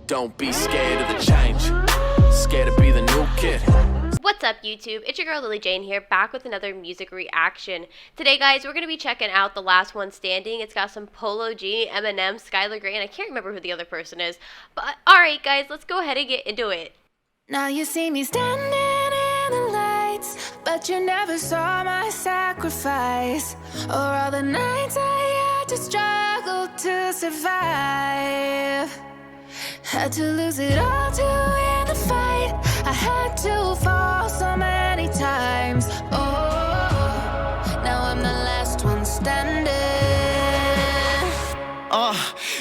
Don't be scared of the change. Scared to be the new kid. What's up, YouTube? It's your girl Lily Jane here, back with another music reaction. Today, guys, we're going to be checking out The Last One Standing. It's got some Polo G, Eminem, Skylar, and I can't remember who the other person is. But, alright, guys, let's go ahead and get into it. Now you see me standing in the lights, but you never saw my sacrifice, or all the nights I had to struggle to survive. Had to lose it all to win the fight. I had to fall so many times. Oh, now I'm the last one standing.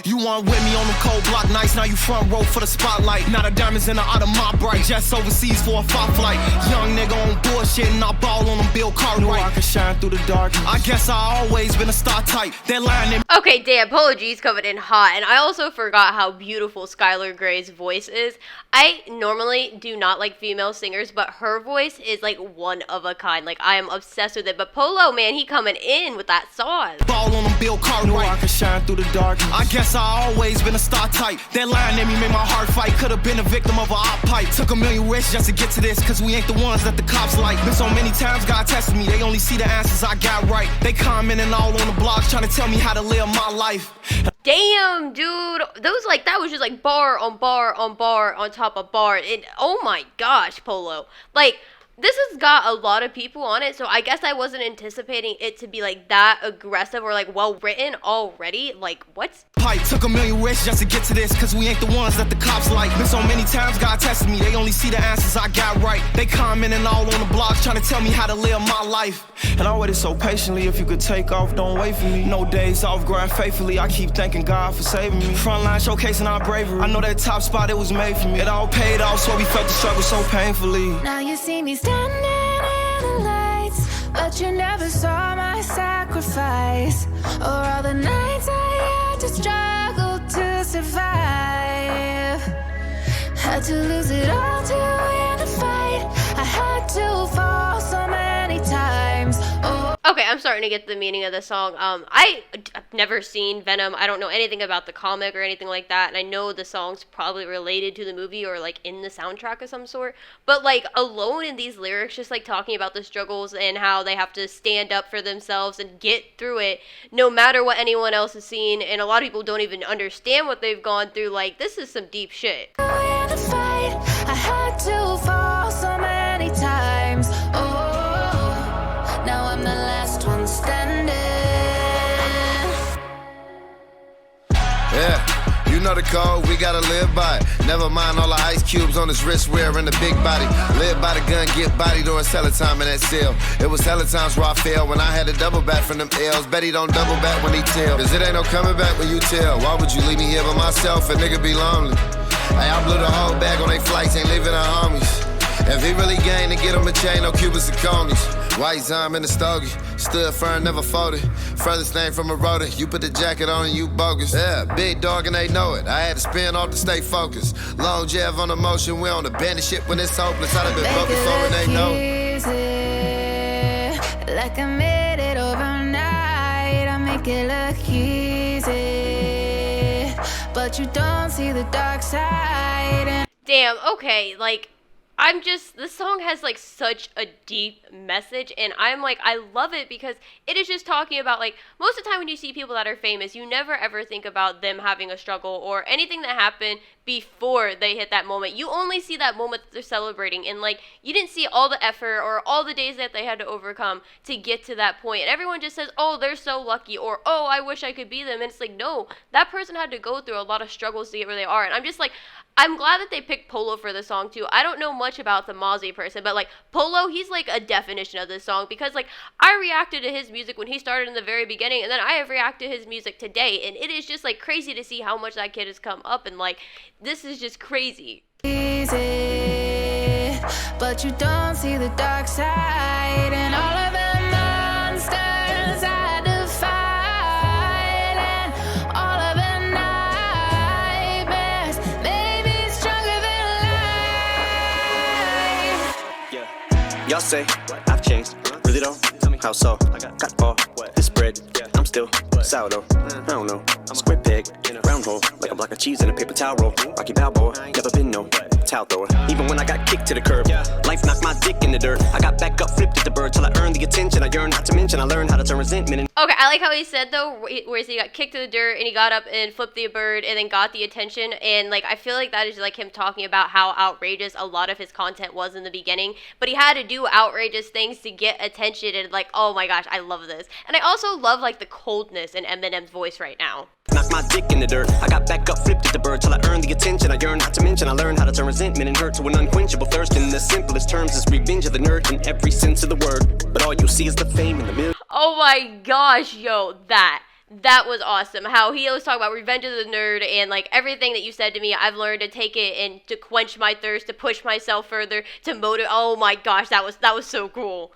You weren't with me on the cold block nights. Now you front row for the spotlight. Now the diamonds in the out of my bright. Jets overseas for a fight flight. Young nigga on bullshit and I ball on them Bill Cartwright. Know I can shine through the darkness. I guess I always been a star type. That line in. Okay, damn, Polo G's coming in hot. And I also forgot how beautiful Skylar Grey's voice is. I normally do not like female singers, but her voice is like one of a kind. Like, I am obsessed with it. But Polo, man, he coming in with that sauce. Ball on them Bill Cartwright. Know I can shine through the darkness. I guess I always been a star type. That line in me made my heart fight. Could've been a victim of a op pipe. Took a million risks just to get to this, cause we ain't the ones that the cops like. Been so many times God tested me, they only see the answers I got right. They commenting all on the blogs trying to tell me how to live my life. Damn, dude, those like, that was just like bar on bar on bar on top of bar. And oh my gosh, Polo, like, this has got a lot of people on it, so I guess I wasn't anticipating it to be like that aggressive or like well written already. Like, what? Pipe took a million risks just to get to this, cause we ain't the ones that the cops like. Been so many times God tested me, they only see the answers I got right. They commenting all on the blogs trying to tell me how to live my life. And I waited so patiently, if you could take off, don't wait for me. No days off, grind faithfully, I keep thanking God for saving me. Frontline showcasing our bravery, I know that top spot, it was made for me. It all paid off, so we felt the struggle so painfully. Now you see me standing in the lights, but you never saw my sacrifice, or all the nights I had to struggle to survive. Had to lose it all to win the fight. I had to fall so many times. Oh. Okay, I'm starting to get the meaning of the song. I've never seen Venom. I don't know anything about the comic or anything like that, and I know the song's probably related to the movie or like in the soundtrack of some sort. But like alone in these lyrics, just like talking about the struggles and how they have to stand up for themselves and get through it, no matter what anyone else has seen. And a lot of people don't even understand what they've gone through. Like, this is some deep shit. The fight, I had to fall so many times. Oh, now I'm the last one standing. Yeah, you know the code, we gotta live by it. Never mind all the ice cubes on his wrist wearing the big body. Live by the gun, get body during hella time in that cell. It was hella times where I failed when I had to double back from them L's. Bet he don't double back when he tell, cause it ain't no coming back when you tell. Why would you leave me here by myself? A nigga be lonely. Hey, I blew the whole bag on they flights, ain't leaving our homies. If he really gained to get him a chain, no Cubans and conies. White Zime in the stogie, stood firm, never folded. Furthest thing from a rotor, you put the jacket on and you bogus. Yeah, big dog and they know it. I had to spin off to stay focused. Long Jeff on the motion, we on the bandit shit when it's hopeless. I'd have been broke before and they know it. Like I made it overnight, I make it look easy, but you don't see the dark side. Damn, okay, like, this song has like such a deep message, and I'm like, I love it because it is just talking about, like, most of the time when you see people that are famous, you never ever think about them having a struggle or anything that happened before they hit that moment. You only see that moment that they're celebrating, and like, you didn't see all the effort or all the days that they had to overcome to get to that point. And everyone just says, oh, they're so lucky, or oh, I wish I could be them. And it's like, no, that person had to go through a lot of struggles to get where they are. And I'm just like, I'm glad that they picked Polo for the song too. I don't know much about the Mozzy person, but like, Polo, he's like a definition of this song, because like, I reacted to his music when he started in the very beginning, and then I have reacted to his music today, and it is just like crazy to see how much that kid has come up, and like, this is just crazy. Easy, but you don't see the dark side, and all of the monsters I defied, and all of the nightmares made me stronger than life. Yeah, y'all say I've changed, really though? How so? Got all this bread, I'm still sourdough. I don't know, square peg, round round hole, like a block of cheese in a paper towel roll. Rocky Balboa, never been no towel thrower. Even when I got kicked to the curb, life knocked my dick in the dirt. I got back up, flipped at the bird till I earned the attention I yearned. Not to mention, I learned how to turn resentment into. Okay, I like how he said though, where he got kicked to the dirt and he got up and flipped the bird and then got the attention. And like, I feel like that is like him talking about how outrageous a lot of his content was in the beginning, but he had to do outrageous things to get attention. And like, oh my gosh, I love this. And I also love like the coldness in Eminem's voice right now. Knocked my dick in the dirt. I got back up, flipped at the bird till I earned the attention I yearned. Not to mention, I learned how to turn resentment and hurt to an unquenchable thirst. In the simplest terms, is revenge of the nerd in every sense of the word. But all you see is the fame and the million. Oh my gosh, yo, that was awesome. How he always talk about revenge of the nerd and like everything that you said to me, I've learned to take it and to quench my thirst, to push myself further, to motivate. Oh my gosh, that was so cool.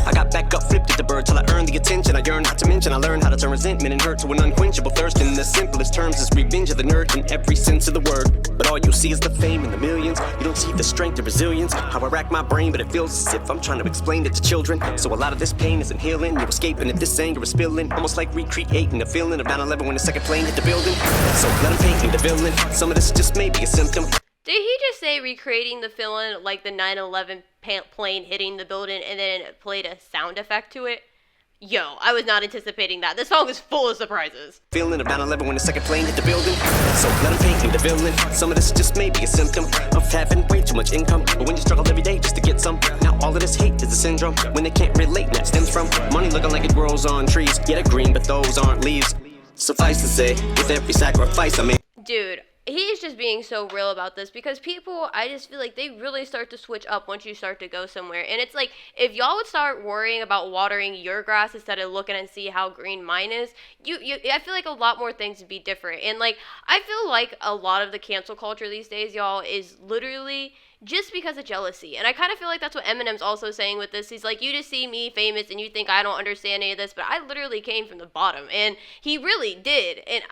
I got back up, flipped at the bird till I earned the attention I yearned. Not to mention, I learned how to turn resentment and hurt to an unquenchable thirst. In the simplest terms, is revenge of the nerd in every sense of the word. But all you see is the fame and the millions. You don't see the strength and resilience. How I rack my brain, but it feels as if I'm trying to explain it to children. So a lot of this pain isn't healing. You're escaping if this anger is spilling. Almost like recreating the feeling of 9/11 when the second plane hit the building. So let him paint me the villain. Some of this just may be a symptom. Did he just say recreating the feeling like the 9/11 plane hitting the building and then it played a sound effect to it? Yo, I was not anticipating that. This song is full of surprises. Feeling of 9/11 when the second plane hit the building. So let him paint me the villain. Some of this just may be a symptom of having way too much income. But when you struggle every day just to get some, now all of this hate is a syndrome. When they can't relate, and that stems from money looking like it grows on trees. Yeah, they're green, but those aren't leaves. Suffice to say, with every sacrifice I made. Dude, he's just being so real about this because people, I just feel like they really start to switch up once you start to go somewhere. And it's like, if y'all would start worrying about watering your grass instead of looking and see how green mine is, I feel like a lot more things would be different. And like, I feel like a lot of the cancel culture these days, y'all, is literally just because of jealousy. And I kind of feel like that's what Eminem's also saying with this. He's like, you just see me famous and you think I don't understand any of this, but I literally came from the bottom. And he really did. And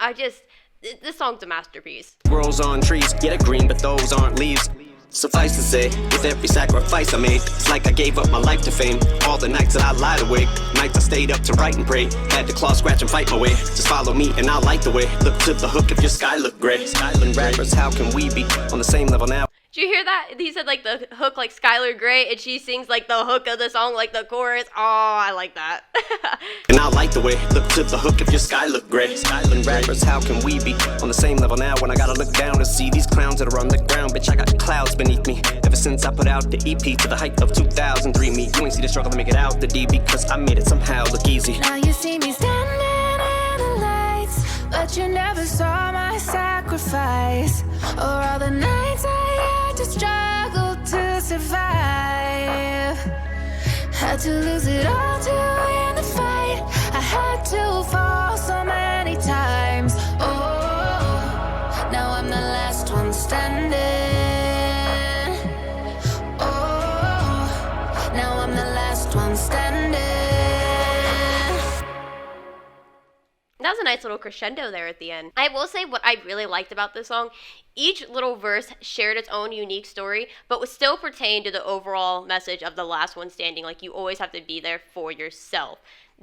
this song's a masterpiece. Grows on trees, yeah, they're green, but those aren't leaves. Suffice to say, with every sacrifice I made, it's like I gave up my life to fame. All the nights that I lied awake, nights I stayed up to write and pray. Had to claw, scratch, and fight my way. Just follow me and I'll light the way. Look to the hook if your sky look gray. Skylar rappers, how can we be on the same level now? Did you hear that? He said like the hook like Skylar Grey and she sings like the hook of the song like the chorus. Oh, I like that. And I'll light the way. Look to the hook if your sky look gray. Skylar rappers, how can we be on the same level now when I gotta look down and see these clowns that are on the ground? Bitch, I got clouds beneath me. Ever since I put out the EP to the height of 2003 me. You ain't see the struggle to make it out the D because I made it somehow look easy. Now you see me standing in the lights, but you never saw my sacrifice or all the nights I had to struggle to survive. Had to lose it all to win the fight. I had to fall so many times. Oh, now I'm the last one standing. Oh, now I'm the last one standing. That was a nice little crescendo there at the end. I will say what I really liked about this song, each little verse shared its own unique story, but was still pertained to the overall message of the last one standing. Like, you always have to be there for yourself.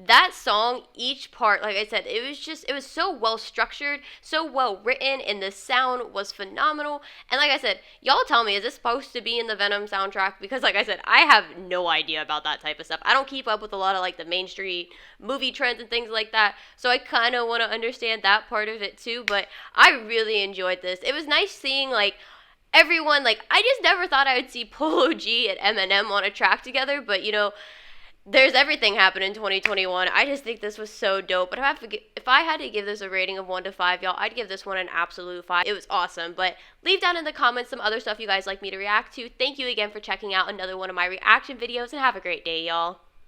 That song, each part, like I said, it was so well structured, so well written, and the sound was phenomenal. And like I said, y'all tell me, is this supposed to be in the Venom soundtrack? Because like I said, I have no idea about that type of stuff. I don't keep up with a lot of like the Main Street movie trends and things like that, so I kind of want to understand that part of it too. But I really enjoyed this. It was nice seeing like everyone, like I just never thought I would see Polo G and Eminem on a track together, but you know, there's everything happened in 2021. I just think this was so dope. But if I had to give this a rating of 1 to 5, y'all, I'd give this one an absolute 5. It was awesome. But leave down in the comments some other stuff you guys like me to react to. Thank you again for checking out another one of my reaction videos, and have a great day, y'all.